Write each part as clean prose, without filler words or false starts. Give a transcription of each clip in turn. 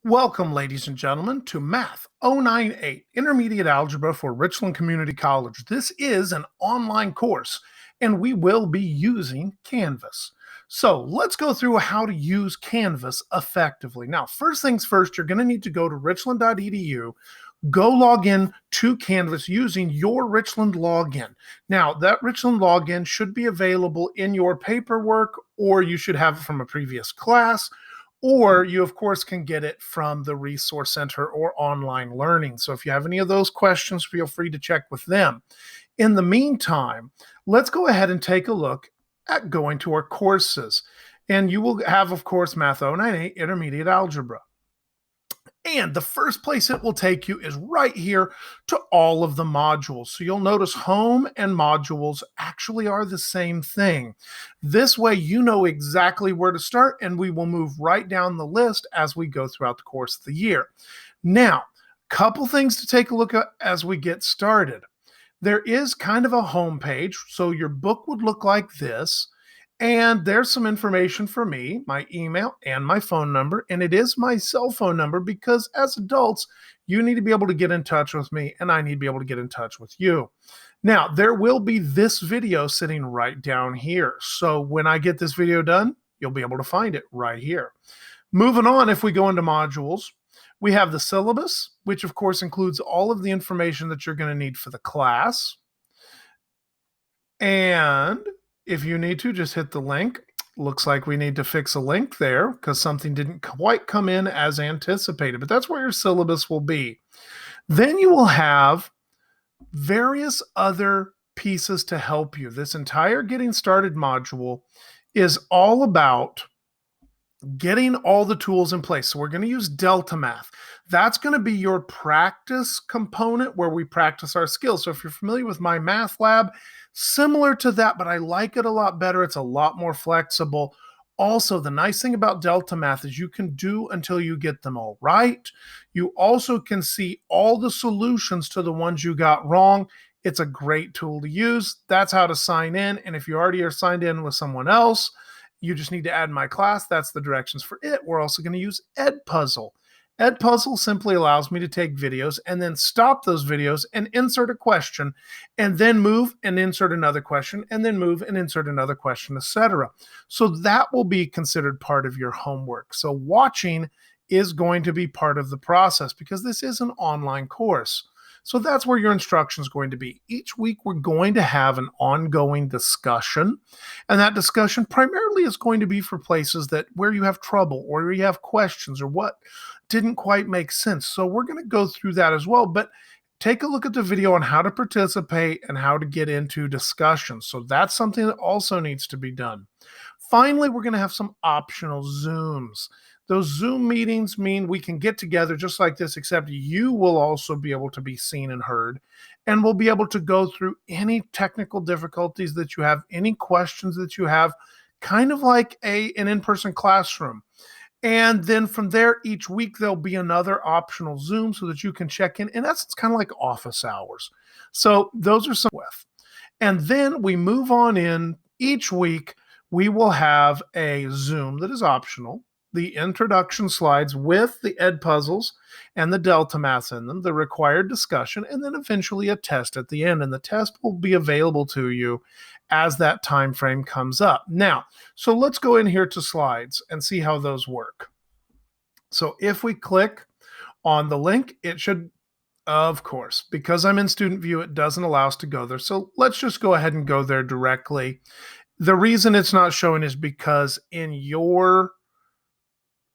Welcome, ladies and gentlemen, to Math 098, Intermediate Algebra for Richland Community College. This is an online course, and we will be using Canvas. So let's go through how to use Canvas effectively. Now, first things first, you're going to need to go to richland.edu, go log in to Canvas using your Richland login. Now, that Richland login should be available in your paperwork, or you should have it from a previous class, or you, of course, can get it from the Resource Center or online learning. So if you have any of those questions, feel free to check with them. In the meantime, let's go ahead and take a look at going to our courses. And you will have, of course, Math 098 Intermediate Algebra. And the first place it will take you is right here to all of the modules. So you'll notice home and modules actually are the same thing. This way you know exactly where to start, and we will move right down the list as we go throughout the course of the year. Now, a couple things to take a look at as we get started. There is kind of a home page, so your book would look like this. And there's some information for me, my email and my phone number, and it is my cell phone number because as adults, you need to be able to get in touch with me and I need to be able to get in touch with you. Now, there will be this video sitting right down here. So when I get this video done, you'll be able to find it right here. Moving on, if we go into modules, we have the syllabus, which of course includes all of the information that you're going to need for the class. And if you need to, just hit the link. Looks like we need to fix a link there because something didn't quite come in as anticipated, but that's where your syllabus will be. Then you will have various other pieces to help you. This entire Getting Started module is all about getting all the tools in place. So we're going to use Delta Math. That's going to be your practice component where we practice our skills. So if you're familiar with my math lab, similar to that, but I like it a lot better. It's a lot more flexible. Also, the nice thing about Delta Math is you can do until you get them all right. You also can see all the solutions to the ones you got wrong. It's a great tool to use. That's how to sign in. And if you already are signed in with someone else, you just need to add my class. That's the directions for it. We're also going to use Edpuzzle. Edpuzzle simply allows me to take videos and then stop those videos and insert a question and then move and insert another question and then move and insert another question, etc. So that will be considered part of your homework. So watching is going to be part of the process because this is an online course. So that's where your instruction is going to be. Each week, we're going to have an ongoing discussion. And that discussion primarily is going to be for places that where you have trouble or where you have questions or what didn't quite make sense. So we're going to go through that as well. But take a look at the video on how to participate and how to get into discussions. So that's something that also needs to be done. Finally, we're going to have some optional Zooms. Those Zoom meetings mean we can get together just like this, except you will also be able to be seen and heard, and we'll be able to go through any technical difficulties that you have, any questions that you have, kind of like an in-person classroom. And then from there, each week, there'll be another optional Zoom so that you can check in. And that's kind of like office hours. So those are some with. And then we move on in each week, we will have a Zoom that is optional, the introduction slides with the Edpuzzles and the Delta Math in them, the required discussion, and then eventually a test at the end. And the test will be available to you as that time frame comes up. Now, so let's go in here to slides and see how those work. So if we click on the link, it should, of course, because I'm in student view, it doesn't allow us to go there. So let's just go ahead and go there directly. The reason it's not showing is because in your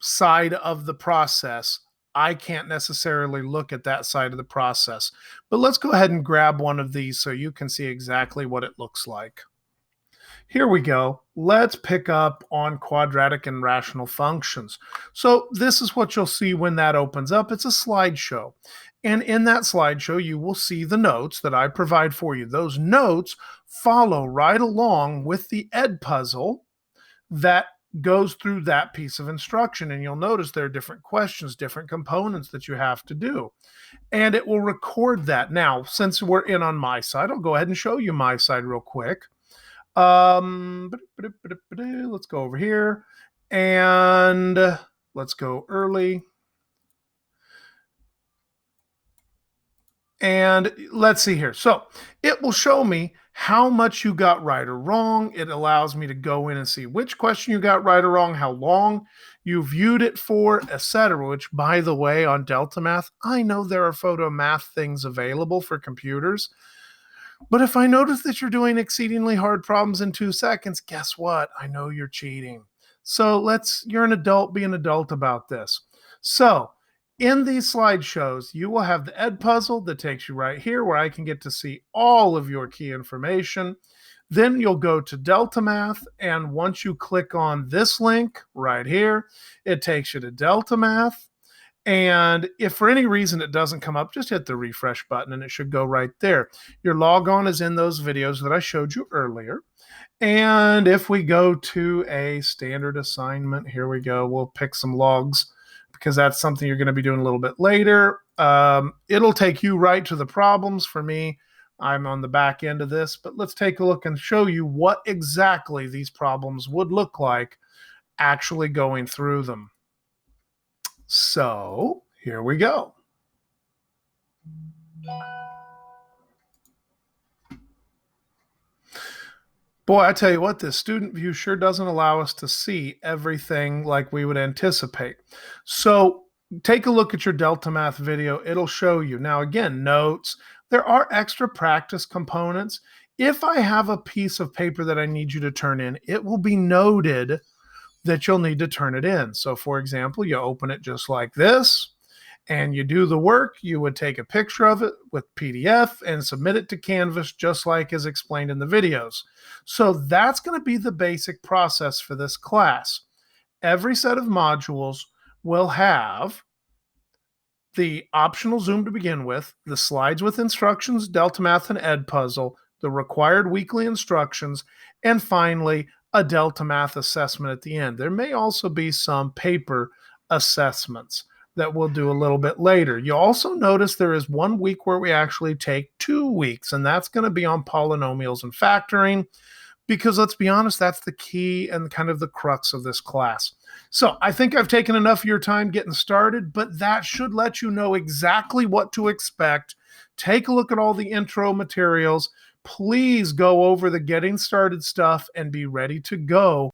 side of the process, I can't necessarily look at that side of the process. But let's go ahead and grab one of these so you can see exactly what it looks like. Here we go. Let's pick up on quadratic and rational functions. So this is what you'll see when that opens up. It's a slideshow. And in that slideshow, you will see the notes that I provide for you. Those notes follow right along with the Edpuzzle that goes through that piece of instruction. And you'll notice there are different questions, different components that you have to do. And it will record that. Now, since we're in on my side, I'll go ahead and show you my side real quick. Let's go over here and let's go early. And let's see here. So it will show me how much you got right or wrong. It allows me to go in and see which question you got right or wrong, how long you viewed it for, etc. Which, by the way, on Delta Math, I know there are photo math things available for computers. But if I notice that you're doing exceedingly hard problems in 2 seconds, guess what? I know you're cheating. So you're an adult, be an adult about this. So in these slideshows, you will have the Ed puzzle that takes you right here where I can get to see all of your key information. Then you'll go to Delta Math, and once you click on this link right here, it takes you to Delta Math. And if for any reason it doesn't come up, just hit the refresh button and it should go right there. Your logon is in those videos that I showed you earlier. And if we go to a standard assignment, here we go. We'll pick some logs because that's something you're going to be doing a little bit later. It'll take you right to the problems. For me, I'm on the back end of this, but let's take a look and show you what exactly these problems would look like actually going through them. So here we go. Boy, I tell you what, this student view sure doesn't allow us to see everything like we would anticipate. So take a look at your Delta Math video. It'll show you. Now, again, notes. There are extra practice components. If I have a piece of paper that I need you to turn in, it will be noted that you'll need to turn it in. So for example, you open it just like this and you do the work. You would take a picture of it with PDF and submit it to Canvas just like is explained in the videos. So that's going to be the basic process for this class. Every set of modules will have the optional Zoom to begin with, the slides with instructions, Delta Math and Ed puzzle, the required weekly instructions, and finally, a Delta Math assessment at the end. There may also be some paper assessments that we'll do a little bit later. You also notice there is 1 week where we actually take 2 weeks, and that's going to be on polynomials and factoring, because let's be honest, that's the key and kind of the crux of this class. So I think I've taken enough of your time getting started, but that should let you know exactly what to expect. Take a look at all the intro materials. Please go over the getting started stuff and be ready to go